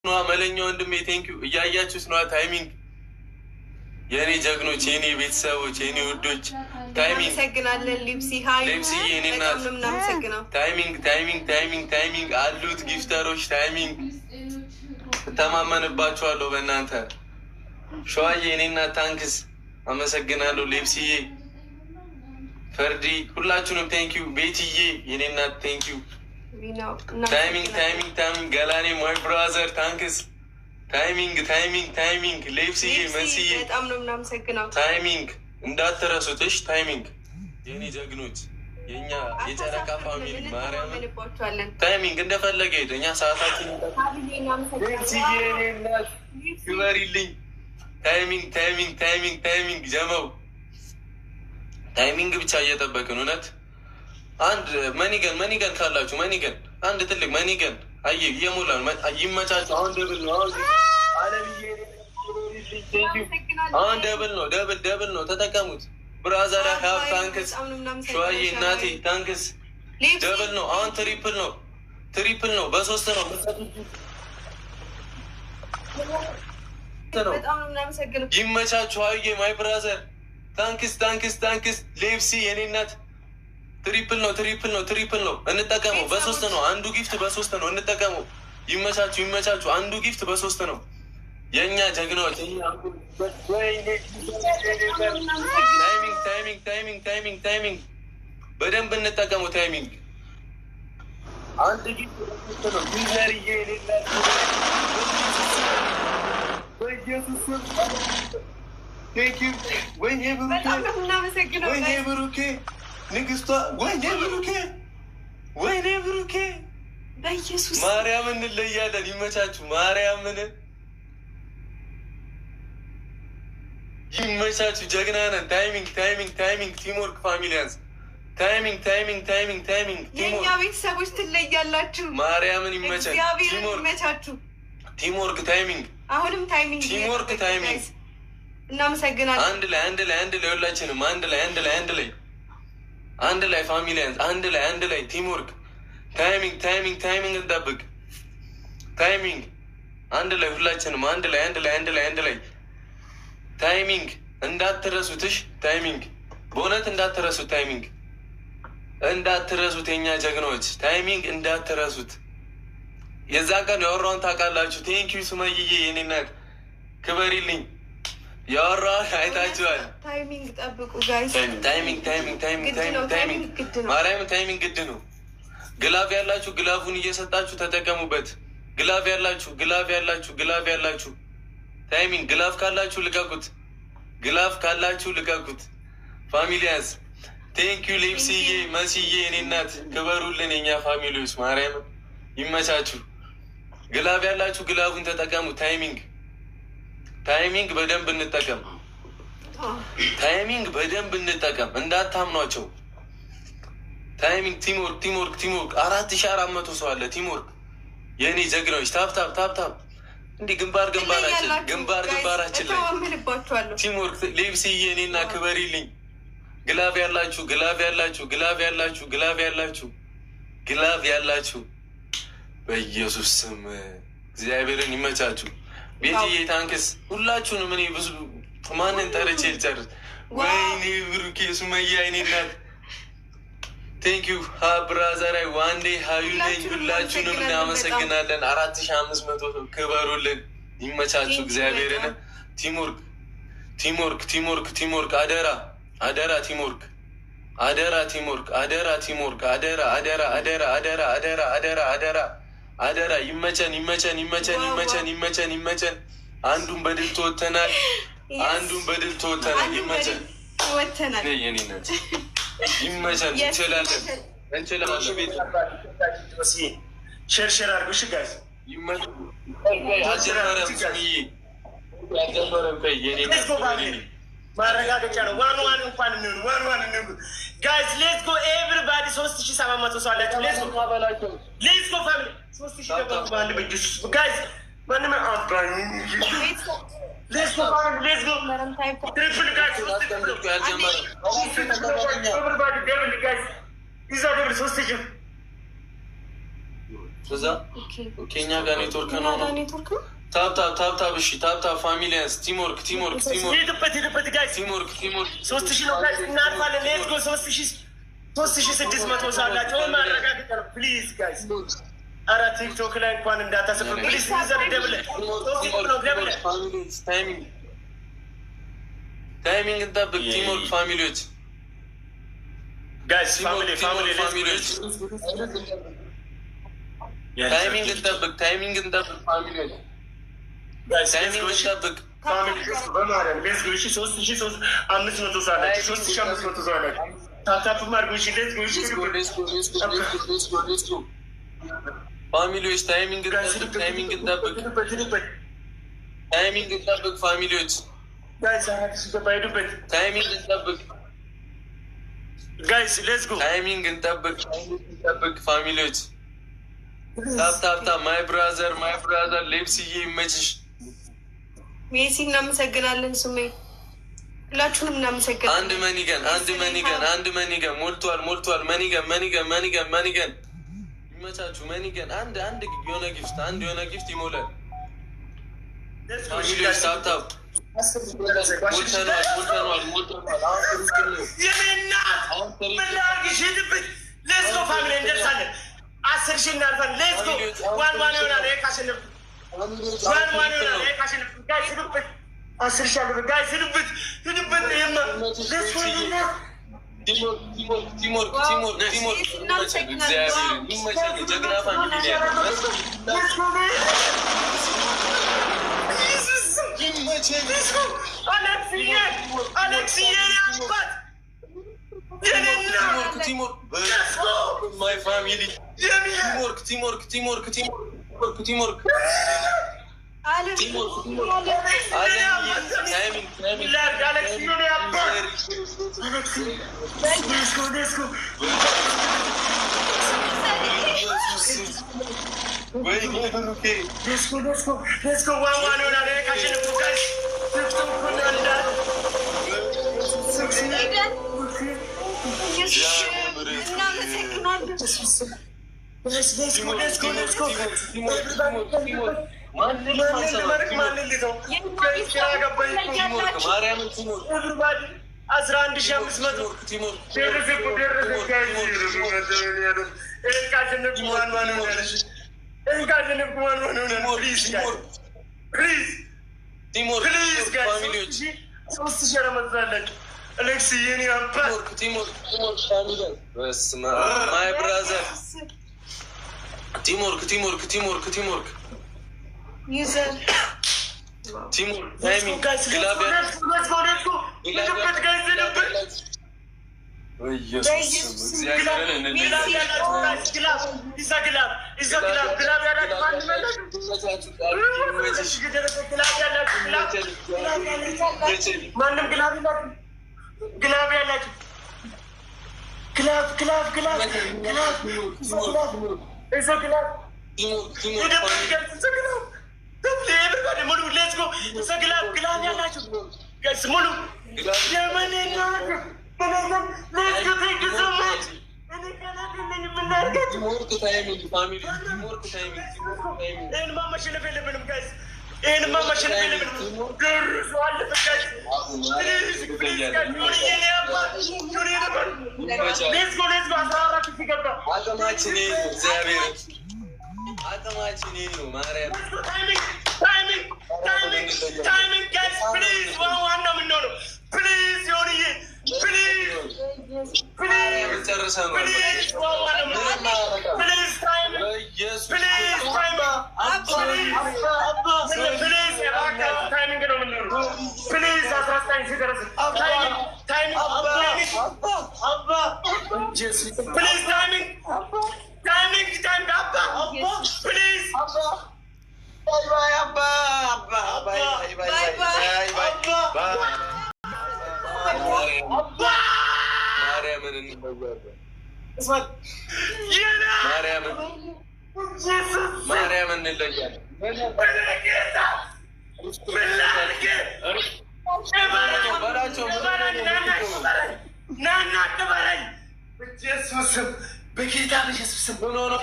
መለኛ ወንድሜ ቴንኪዩ። እያያችሁት ነዋ ታይሚንግ። የእኔ ጀግኖች፣ የእኔ ቤተሰቦች፣ የእኔ ውዶች ታይሚንግ። ሌፕስዬ የእኔ እናት ታይሚንግ ታይሚንግ ታይሚንግ ታይሚንግ አሉት ጊፍተሮች ታይሚንግ። እተማመንባችኋለሁ በእናንተ። ሸዋዬ የእኔ እናት ታንክስ፣ አመሰግናለሁ። ሌፕስዬ፣ ፈርዲ፣ ሁላችሁንም ቴንኪዩ። ቤትዬ የእኔ እናት ቴንኪዩ። ታይሚንግ ታይሚንግ ታይሚንግ ገላኔ ማይ ብራዘር ታንክስ። ታይሚንግ ታይሚንግ ታይሚንግ ሌፕስዬ፣ መስዬ በጣም ነው የምናመሰግነው። ታይሚንግ እንዳትረሱትሽ። ታይሚንግ የኔ ጀግኖች፣ የኛ የጨረቃ ፋሚሊ ማርያምን ታይሚንግ እንደፈለገ ሄደ። እኛ ሰዓታችን ክበሪልኝ። ታይሚንግ ታይሚንግ ታይሚንግ ታይሚንግ ጀመው ታይሚንግ ብቻ እየጠበቅን እውነት አንድ መኒገን ካላችሁ መኒገን አንድ ትልቅ መኒገን አየ እየሞላን ይመቻችሁ። አሁን ደብል ነው። አሁን ደብል ነው። ተጠቀሙት። ብራዘር ሀብ ታንክስ። ሸዋዬ እናቴ ታንክስ። ደብል ነው። አሁን ትሪፕል ነው። በሶስት ነው። ይመቻችሁ። አየ ማይ ብራዘር ታንክስ። ሌፕሲ የኔ እናት ትሪፕል ነው። እንጠቀመው። በሶስት ነው። አንዱ ጊፍት በሶስት ነው። እንጠቀመው። ይመቻችሁ። አንዱ ጊፍት በሶስት ነው። የእኛ ጀግናዎች ታይሚንግ በደንብ እንጠቀመው። ታይሚንግ አንድ ጊፍት በሶስት ነው። ወይኔ ብሩኬ ንግስቷ፣ ወይኔ ብሩኬ በኢየሱስ ማርያምን እንለያለን። ይመቻችሁ። ማርያምን ይመቻችሁ። ጀግና ነን። ታይሚንግ ቲምወርክ ፋሚሊያንስ ታይሚንግ የእኛ ቤተሰቦች ትለያላችሁ። ማርያምን ይመቻችሁ። ቲምወርክ ታይሚንግ አሁንም ቲምወርክ ታይሚንግ እናመሰግናለን። አንድ ላይ ሁላችንም አንድ ላይ ፋሚሊያንስ አንድ ላይ ቲምወርክ ታይሚንግ እንጠብቅ። ታይሚንግ አንድ ላይ ሁላችንም አንድ ላይ ታይሚንግ እንዳትረሱትሽ። ታይሚንግ በእውነት እንዳትረሱት። ታይሚንግ እንዳትረሱት። የኛ ጀግናዎች ታይሚንግ እንዳትረሱት። የዛ ቀን ያወራውን ታውቃላችሁ። ቴንኪዩ ሱመይዬ የኔ እናት ክበሪልኝ። ያወራውን አይታችኋል። ታይሚንግ ጠብቁ ጋይስ። ታይሚንግ ማርያም ታይሚንግ ግድ ነው። ግላፍ ያላችሁ ግላፉን እየሰጣችሁ ተጠቀሙበት። ግላፍ ያላችሁ ታይሚንግ ግላፍ ካላችሁ ልቀቁት። ፋሚሊያንስ ቴንኪዩ። ሌፕስዬ፣ መስዬ የኔ እናት ክበሩልን። የኛ ፋሚሊዎች ማርያም ይመቻችሁ። ግላፍ ያላችሁ ግላፉን ተጠቀሙ። ታይሚንግ በደንብ እንጠቀም። እንዳታምኗቸው። ታይሚንግ ቲምወርክ 4400 ሰው አለ። ቲምወርክ የእኔ ጀግናዎች ታፕ እንዲህ ግንባራችን ላይ ቲምወርክ። ሌፕስዬ የኔና ክበሪልኝ። ግላፍ ያላችሁ በኢየሱስ ስም እግዚአብሔርን ይመቻችሁ። ቤትዬ ታንክስ። ሁላችሁንም እኔ ብዙ ማንን ጠርቼ ልጨርስ? ወይኔ ብሩኬ፣ ሱመያ የኔ እናት ቴንኪዩ። ብራዘራይ ዋንዴ ሀዩ ነኝ። ሁላችሁንም እናመሰግናለን። 4500 ክበሩልን። ይመቻችሁ። እግዚአብሔርን ቲምወርክ አደራ አደራ ይመቸን። አንዱን በድል ተወተናል። ይመቸን። ሸርሸር አድርጉ። እሺ ጋይስ ማረጋገጫ ነው። ዋን እንኳን ጋይስ ሌትስ ጎ ኤቭሪባዲ። 3700 ሰው አላችሁ። ሌትስ ጎ ፋሚሊ 3000 ገባችሁ በአንድ በጅስ ጋይስ ማንም አባኝ ሌትስ ጎ ትሪፕል ጋይስ ኤቭሪባዲ ደብል ጋይስ ይዛ ደብል 3000 እዛ ኬኛ ጋር ኔትወርክ ነው። ታብ እሺ፣ ታብ ፋሚሊያንስ ቲምወርክ ሄዱበት ጋይስ ቲምወርክ 3000 ነው ጋይስ እናልፋለን። ሌትስ ጎ 3600 ሳላቸው ማረጋገጥ ነው ፕሊዝ ጋይስ። ኧረ ቲክቶክ ላይ እንኳን እንዳታስብ ፕሊዝ። ደብል ታይሚንግ እንጠብቅ። ቲምወርክ ፋሚሊዎች ጋይስ ፋሚሊዎች ታይሚንግ እንጠብቅ ፋሚሊዎች ታይሚንግ እንጠብቅ ፋሚሊዎች በማርያም ሌትስ ጎ 3500 ሳላቸው 3500 ሳላቸው ታታፍ ማርጎሽ ሌትስ ጎ ፋሚሊዎች ታይሚንግ እንጠብቅ ፋሚሊዎች ታይሚንግ እንጠብቅ ጋይስ ሌትስ ጎ ታይሚንግ እንጠብቅ ፋሚሊዎች ታፕ ማይ ብራዘር ሌብስዬ ይመችሽ። ሜሲ እናመሰግናለን። ሱሜ ሁላችሁንም እናመሰግናለን። አንድ መኒገን ሞልቷል። መኒገን ይመቻችሁ። መኒገን አንድ የሆነ ጊፍት ይሞላል። ፋሚሊዎች ታፕ ሞልተኗል። ሌትስ ጎ ፋሚሊ እንደርሳለን። 10,000 እናልፋለን። ሌትስ ጎ ዋን ይሆናል። ካሸነፍ ጋይስ ሂዱበት 10,000 አለበት ጋይስ ሂዱበት ቲምወርክ ጀግና ፋሚሊ አሌክስዬ አባት ማይ ፋሚሊ ቲምወርክ ቲምወርክ ዩዘር ታይሚንግ ግላብ ያላችሁ ማርያም እንለያለን። በጌታ በኢየሱስ ስም ኖ ኖ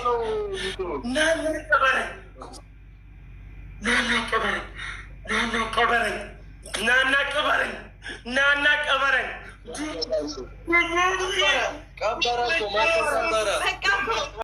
ናና ቀበረኝ፣ ናና ቀበረኝ፣ ናና ቀበረኝ፣ ናና ቀበረኝ፣ ናና ቀበረኝ። ቀበረ እኮ ማን ቀበረ?